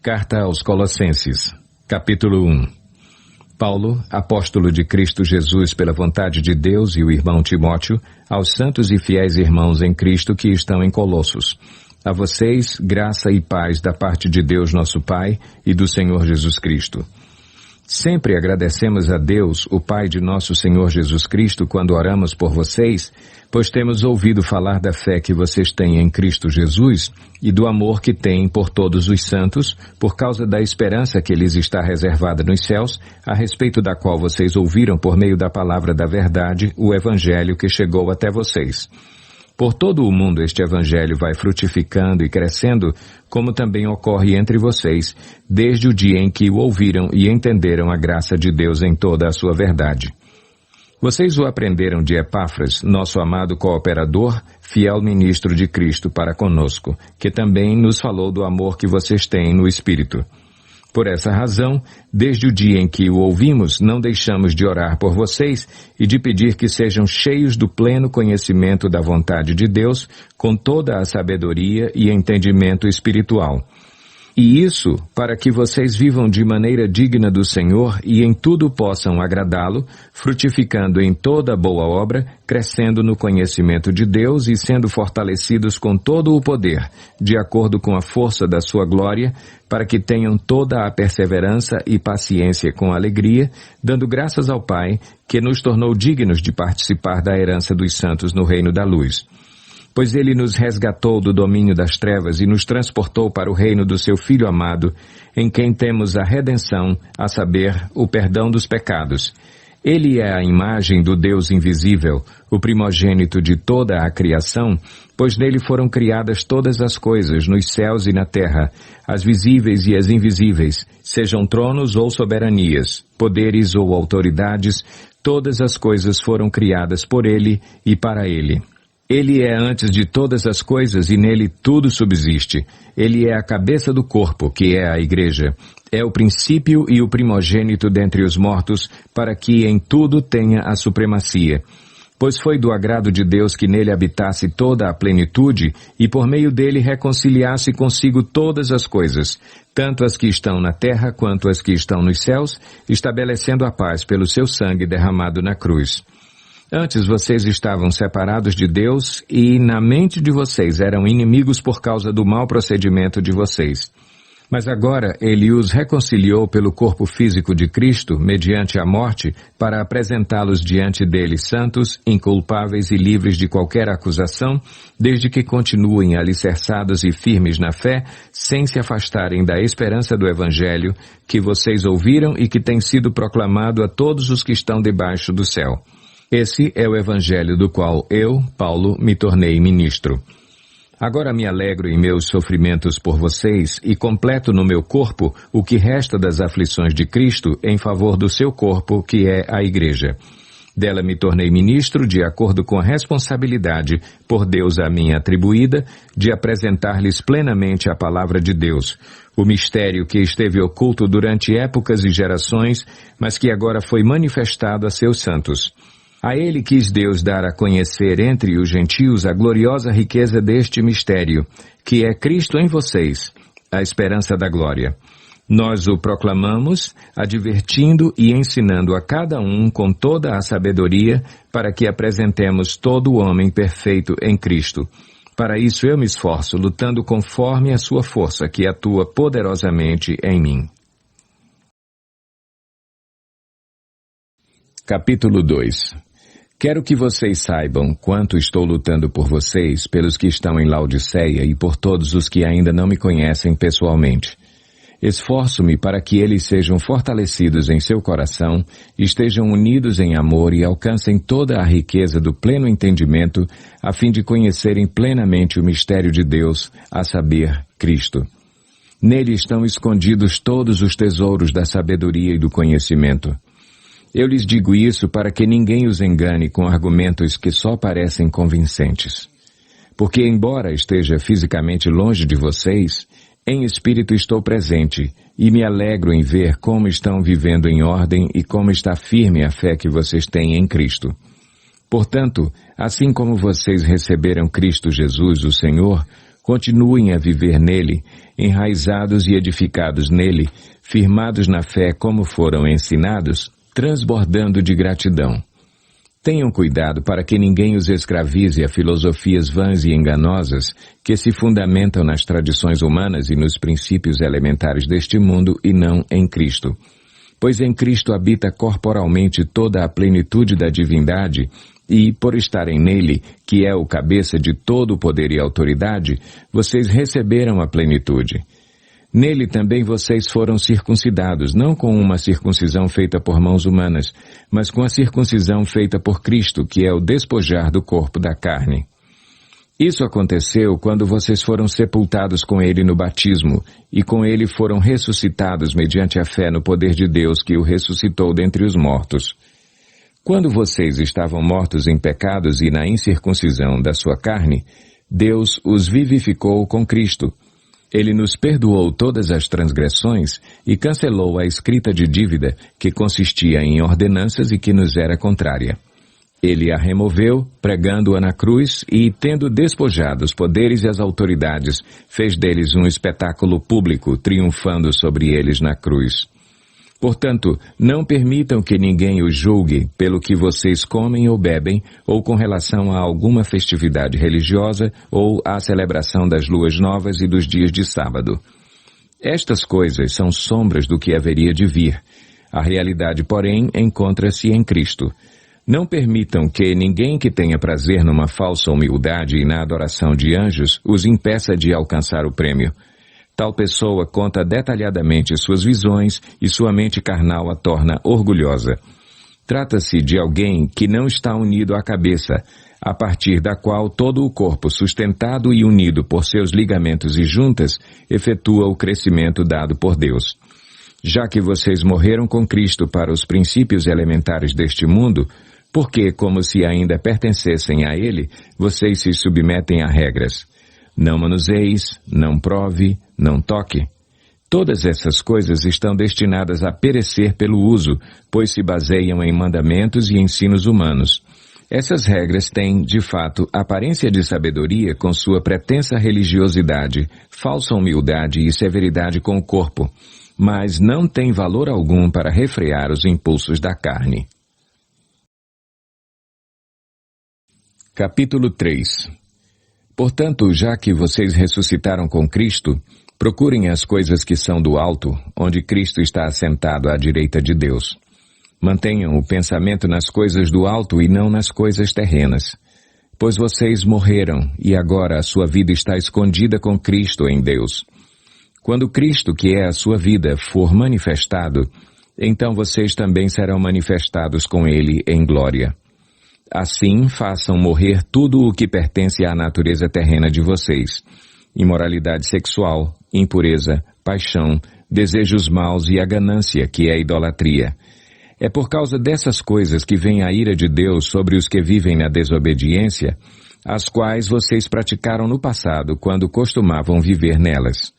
Carta aos Colossenses, capítulo 1. Paulo, apóstolo de Cristo Jesus pela vontade de Deus, e o irmão Timóteo, aos santos e fiéis irmãos em Cristo que estão em Colossos. A vocês, graça e paz da parte de Deus nosso Pai e do Senhor Jesus Cristo. Sempre agradecemos a Deus, o Pai de nosso Senhor Jesus Cristo, quando oramos por vocês, pois temos ouvido falar da fé que vocês têm em Cristo Jesus e do amor que têm por todos os santos, por causa da esperança que lhes está reservada nos céus, a respeito da qual vocês ouviram por meio da palavra da verdade, o Evangelho que chegou até vocês. Por todo o mundo este Evangelho vai frutificando e crescendo, como também ocorre entre vocês, desde o dia em que o ouviram e entenderam a graça de Deus em toda a sua verdade. Vocês o aprenderam de Epáfras, nosso amado cooperador, fiel ministro de Cristo para conosco, que também nos falou do amor que vocês têm no Espírito. Por essa razão, desde o dia em que o ouvimos, não deixamos de orar por vocês e de pedir que sejam cheios do pleno conhecimento da vontade de Deus, com toda a sabedoria e entendimento espiritual. E isso para que vocês vivam de maneira digna do Senhor e em tudo possam agradá-lo, frutificando em toda boa obra, crescendo no conhecimento de Deus e sendo fortalecidos com todo o poder, de acordo com a força da sua glória, para que tenham toda a perseverança e paciência com alegria, dando graças ao Pai, que nos tornou dignos de participar da herança dos santos no reino da luz. Pois Ele nos resgatou do domínio das trevas e nos transportou para o reino do Seu Filho amado, em quem temos a redenção, a saber, o perdão dos pecados. Ele é a imagem do Deus invisível, o primogênito de toda a criação, pois nele foram criadas todas as coisas, nos céus e na terra, as visíveis e as invisíveis, sejam tronos ou soberanias, poderes ou autoridades, todas as coisas foram criadas por Ele e para Ele. Ele é antes de todas as coisas e nele tudo subsiste. Ele é a cabeça do corpo, que é a Igreja. É o princípio e o primogênito dentre os mortos, para que em tudo tenha a supremacia. Pois foi do agrado de Deus que nele habitasse toda a plenitude e por meio dele reconciliasse consigo todas as coisas, tanto as que estão na terra quanto as que estão nos céus, estabelecendo a paz pelo seu sangue derramado na cruz. Antes vocês estavam separados de Deus e na mente de vocês eram inimigos por causa do mau procedimento de vocês. Mas agora Ele os reconciliou pelo corpo físico de Cristo, mediante a morte, para apresentá-los diante dele santos, inculpáveis e livres de qualquer acusação, desde que continuem alicerçados e firmes na fé, sem se afastarem da esperança do Evangelho, que vocês ouviram e que tem sido proclamado a todos os que estão debaixo do céu. Esse é o Evangelho do qual eu, Paulo, me tornei ministro. Agora me alegro em meus sofrimentos por vocês e completo no meu corpo o que resta das aflições de Cristo em favor do seu corpo, que é a Igreja. Dela me tornei ministro de acordo com a responsabilidade, por Deus a mim atribuída, de apresentar-lhes plenamente a palavra de Deus, o mistério que esteve oculto durante épocas e gerações, mas que agora foi manifestado a seus santos. A ele quis Deus dar a conhecer entre os gentios a gloriosa riqueza deste mistério, que é Cristo em vocês, a esperança da glória. Nós o proclamamos, advertindo e ensinando a cada um com toda a sabedoria, para que apresentemos todo o homem perfeito em Cristo. Para isso eu me esforço, lutando conforme a sua força, que atua poderosamente em mim. Capítulo 2. Quero que vocês saibam quanto estou lutando por vocês, pelos que estão em Laodiceia e por todos os que ainda não me conhecem pessoalmente. Esforço-me para que eles sejam fortalecidos em seu coração, estejam unidos em amor e alcancem toda a riqueza do pleno entendimento, a fim de conhecerem plenamente o mistério de Deus, a saber, Cristo. Nele estão escondidos todos os tesouros da sabedoria e do conhecimento. Eu lhes digo isso para que ninguém os engane com argumentos que só parecem convincentes. Porque, embora esteja fisicamente longe de vocês, Em espírito estou presente, e me alegro em ver como estão vivendo em ordem e como está firme a fé que vocês têm em Cristo. Portanto, assim como vocês receberam Cristo Jesus, o Senhor, continuem a viver nele, enraizados e edificados nele, firmados na fé como foram ensinados, transbordando de gratidão. Tenham cuidado para que ninguém os escravize a filosofias vãs e enganosas que se fundamentam nas tradições humanas e nos princípios elementares deste mundo e não em Cristo. Pois em Cristo habita corporalmente toda a plenitude da divindade e, por estarem nele, que é o cabeça de todo o poder e autoridade, vocês receberam a plenitude. Nele também vocês foram circuncidados, não com uma circuncisão feita por mãos humanas, mas com a circuncisão feita por Cristo, que é o despojar do corpo da carne. Isso aconteceu quando vocês foram sepultados com ele no batismo, e com ele foram ressuscitados mediante a fé no poder de Deus que o ressuscitou dentre os mortos. Quando vocês estavam mortos em pecados e na incircuncisão da sua carne, Deus os vivificou com Cristo. Ele nos perdoou todas as transgressões e cancelou a escrita de dívida que consistia em ordenanças e que nos era contrária. Ele a removeu, pregando-a na cruz e, tendo despojado os poderes e as autoridades, fez deles um espetáculo público, triunfando sobre eles na cruz. Portanto, não permitam que ninguém os julgue pelo que vocês comem ou bebem, ou com relação a alguma festividade religiosa, ou à celebração das luas novas e dos dias de sábado. Estas coisas são sombras do que haveria de vir. A realidade, porém, encontra-se em Cristo. Não permitam que ninguém que tenha prazer numa falsa humildade e na adoração de anjos os impeça de alcançar o prêmio. Tal pessoa conta detalhadamente suas visões e sua mente carnal a torna orgulhosa. Trata-se de alguém que não está unido à cabeça, a partir da qual todo o corpo, sustentado e unido por seus ligamentos e juntas, efetua o crescimento dado por Deus. Já que vocês morreram com Cristo para os princípios elementares deste mundo, porque, como se ainda pertencessem a ele, vocês se submetem a regras. Não manuseis, não prove, não toque. Todas essas coisas estão destinadas a perecer pelo uso, pois se baseiam em mandamentos e ensinos humanos. Essas regras têm, de fato, aparência de sabedoria com sua pretensa religiosidade, falsa humildade e severidade com o corpo, mas não têm valor algum para refrear os impulsos da carne. Capítulo 3. Portanto, já que vocês ressuscitaram com Cristo, procurem as coisas que são do alto, onde Cristo está assentado à direita de Deus. Mantenham o pensamento nas coisas do alto e não nas coisas terrenas. Pois vocês morreram, e agora a sua vida está escondida com Cristo em Deus. Quando Cristo, que é a sua vida, for manifestado, então vocês também serão manifestados com Ele em glória. Assim, façam morrer tudo o que pertence à natureza terrena de vocês: imoralidade sexual, impureza, paixão, desejos maus e a ganância, que é a idolatria. É por causa dessas coisas que vem a ira de Deus sobre os que vivem na desobediência, as quais vocês praticaram no passado, quando costumavam viver nelas.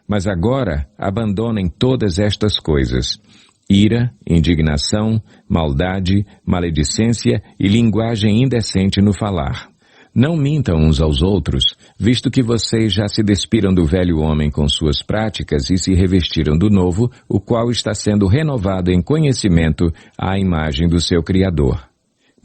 Mas agora, abandonem todas estas coisas: ira, indignação, maldade, maledicência e linguagem indecente no falar. Não mintam uns aos outros, visto que vocês já se despiram do velho homem com suas práticas e se revestiram do novo, o qual está sendo renovado em conhecimento à imagem do seu Criador.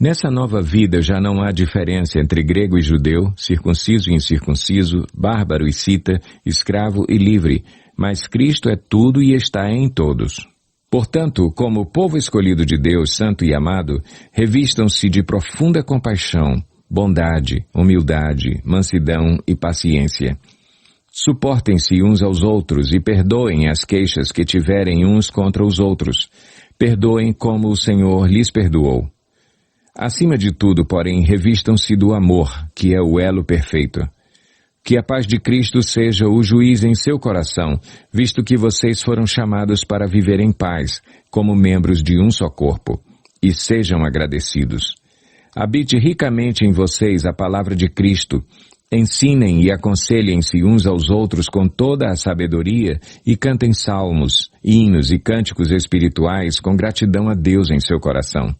Nessa nova vida já não há diferença entre grego e judeu, circunciso e incircunciso, bárbaro e cita, escravo e livre, mas Cristo é tudo e está em todos. Portanto, como povo escolhido de Deus, santo e amado, revistam-se de profunda compaixão, bondade, humildade, mansidão e paciência. Suportem-se uns aos outros e perdoem as queixas que tiverem uns contra os outros. Perdoem como o Senhor lhes perdoou. Acima de tudo, porém, revistam-se do amor, que é o elo perfeito. Que a paz de Cristo seja o juiz em seu coração, visto que vocês foram chamados para viver em paz, como membros de um só corpo. E sejam agradecidos. Habite ricamente em vocês a palavra de Cristo, Ensinem e aconselhem-se uns aos outros com toda a sabedoria e cantem salmos, hinos e cânticos espirituais com gratidão a Deus em seu coração.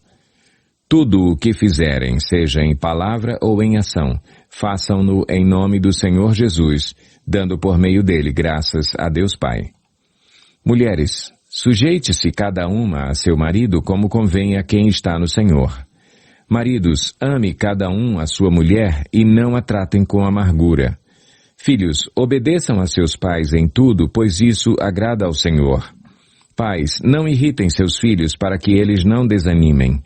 Tudo o que fizerem, seja em palavra ou em ação, façam-no em nome do Senhor Jesus, dando por meio dele graças a Deus Pai. Mulheres, sujeite-se cada uma a seu marido como convém a quem está no Senhor. Maridos, ame cada um a sua mulher e não a tratem com amargura. Filhos, obedeçam a seus pais em tudo, pois isso agrada ao Senhor. Pais, não irritem seus filhos para que eles não desanimem.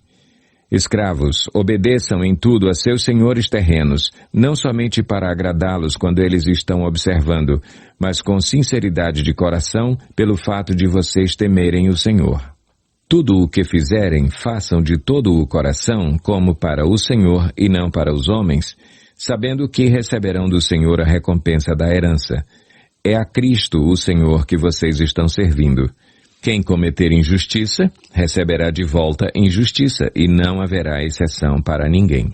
Escravos, obedeçam em tudo a seus senhores terrenos, não somente para agradá-los quando eles estão observando, mas com sinceridade de coração, pelo fato de vocês temerem o Senhor. Tudo o que fizerem, façam de todo o coração, como para o Senhor e não para os homens, sabendo que receberão do Senhor a recompensa da herança. É a Cristo, o Senhor, que vocês estão servindo. Quem cometer injustiça, receberá de volta injustiça, e não haverá exceção para ninguém.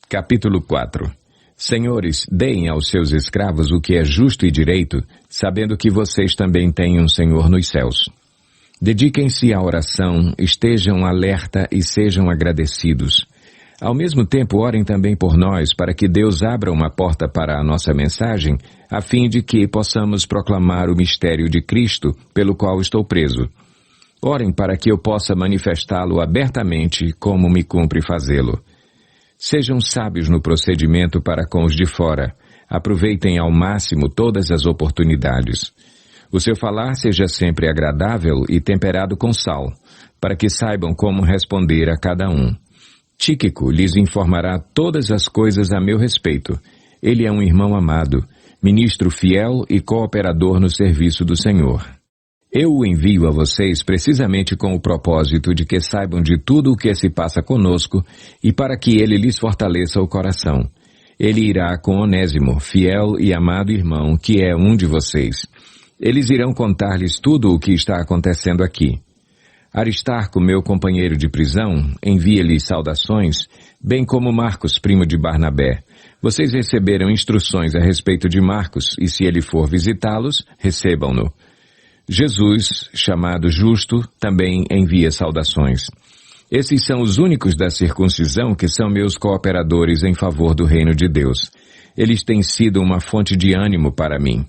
Capítulo 4. Senhores, deem aos seus escravos o que é justo e direito, sabendo que vocês também têm um Senhor nos céus. Dediquem-se à oração, estejam alerta e sejam agradecidos. Ao mesmo tempo, orem também por nós, para que Deus abra uma porta para a nossa mensagem, a fim de que possamos proclamar o mistério de Cristo, pelo qual estou preso. Orem para que eu possa manifestá-lo abertamente, como me cumpre fazê-lo. Sejam sábios no procedimento para com os de fora. Aproveitem ao máximo todas as oportunidades. O seu falar seja sempre agradável e temperado com sal, para que saibam como responder a cada um. Tíquico lhes informará todas as coisas a meu respeito. Ele é um irmão amado, ministro fiel e cooperador no serviço do Senhor. Eu o envio a vocês precisamente com o propósito de que saibam de tudo o que se passa conosco e para que ele lhes fortaleça o coração. Ele irá com Onésimo, fiel e amado irmão, que é um de vocês. Eles irão contar-lhes tudo o que está acontecendo aqui. Aristarco, meu companheiro de prisão, envia-lhes saudações, bem como Marcos, primo de Barnabé. Vocês receberam instruções a respeito de Marcos, e se ele for visitá-los, recebam-no. Jesus, chamado Justo, também envia saudações. Esses são os únicos da circuncisão que são meus cooperadores em favor do reino de Deus. Eles têm sido uma fonte de ânimo para mim.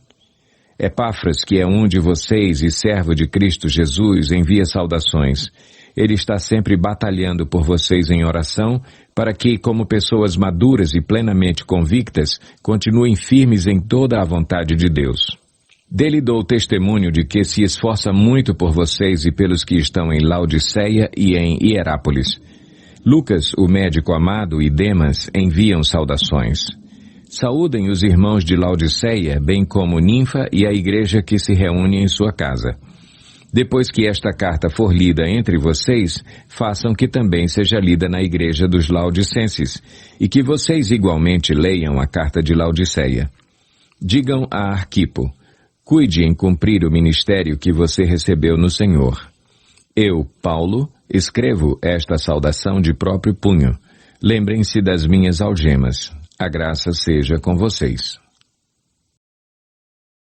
Epáfras, que é um de vocês e servo de Cristo Jesus, envia saudações. Ele está sempre batalhando por vocês em oração, para que, como pessoas maduras e plenamente convictas, continuem firmes em toda a vontade de Deus. Dele dou testemunho de que se esforça muito por vocês e pelos que estão em Laodiceia e em Hierápolis. Lucas, o médico amado, e Demas enviam saudações. Saúdem os irmãos de Laodiceia, bem como Ninfa e a igreja que se reúne em sua casa. Depois que esta carta for lida entre vocês, façam que também seja lida na igreja dos Laodicenses, e que vocês igualmente leiam a carta de Laodiceia. Digam a Arquipo: cuide em cumprir o ministério que você recebeu no Senhor. Eu, Paulo, escrevo esta saudação de próprio punho. Lembrem-se das minhas algemas. A graça seja com vocês.